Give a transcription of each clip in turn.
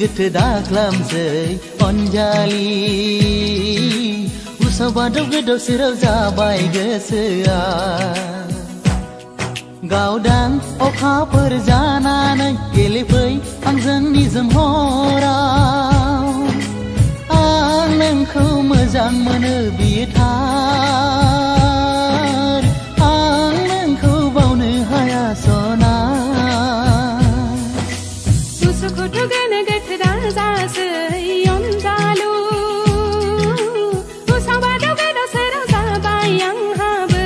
गोथो दाख्लामसै अनजालि उसाव बादाव गोदाव सोराव जाबाय गोसोआ गावदां अखाफोर जानानै गेलेफै आंजों निजोम हराव आं नोंखौ मोजां मोनो बियो थार आं नोंखौ बावनो हाया सना उसुखुथु गोनो गोथो दाजासै अनजालु उसाव बादाव गोदाव सोराव जाबाय आंहाबो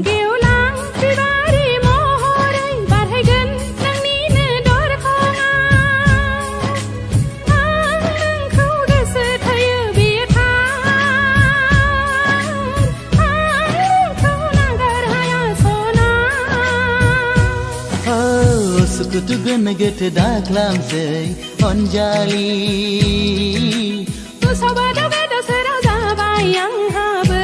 गेवलां बिबारि महरै बारहैगोन नोंनिनो दरखङाव आं नोंखौ गोसो थोयो बियो थार आं नोंखौ नागार हाया सना उसुखुथु गोनो गोथो दाख्लामसै अनजालि उसाव बादाव गोदाव सोराव जाबाय आंहाबो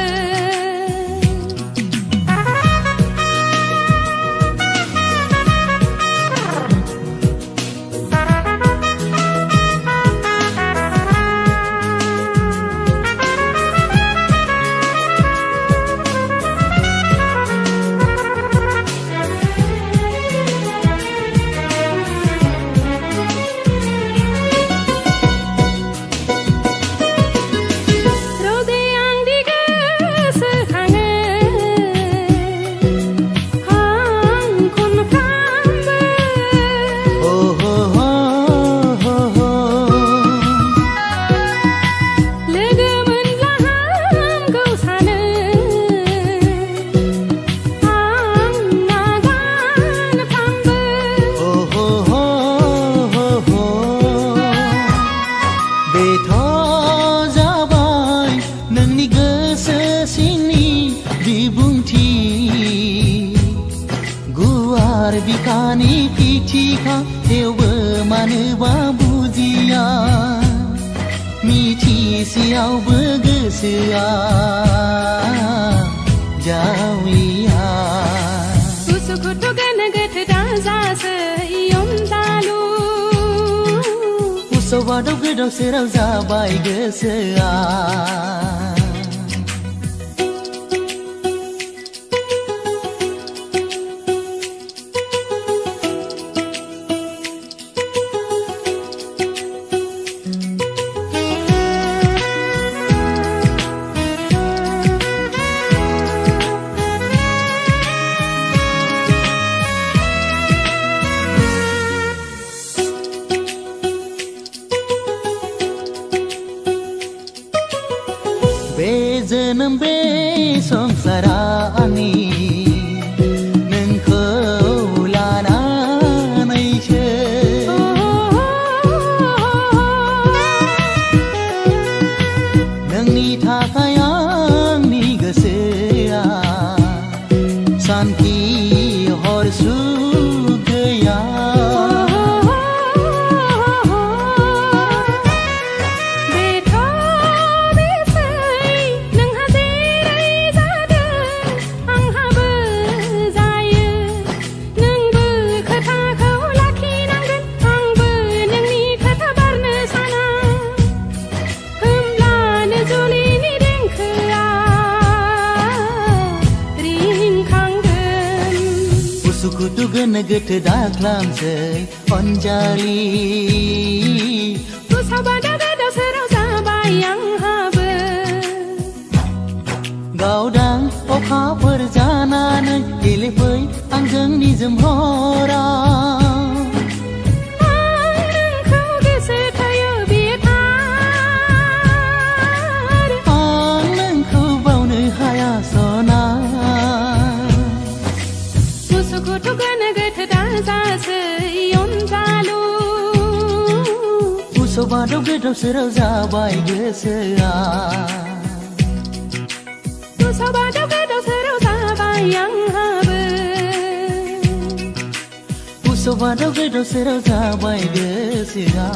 बिखानि खिथिखा थेवबो मानोबा बुजिया मिथिसेयावबो गोसोआ जाविया उसुखुथु गोनो गोथो दाजासै अनजालु उसाव बादाव गोदाव सोराव जाबाय गोसोआ बे जोनोम बे संसारा आंनि नोंखौ लानानैसो नोंनि थाखाय आंनि गोसोआ सानखि हर सुख गैया उसुखुथु गोनो गोथो दाख्लामसै अनजालि उसाव बादाव गोदाव सोराव जाबाय आंहाबो गावदां अखाफोर जानानै गेलेफै आंजों निजोम हराव उसुखुथु गोनो गोथो दाजासै अनजालु उसाव बादाव गोदाव सोराव जाबाय गोसोआ उसाव बादाव गोदाव सोराव जाबाय आंहाबो उसाव बादाव गोदाव सोराव जाबाय गोसोआ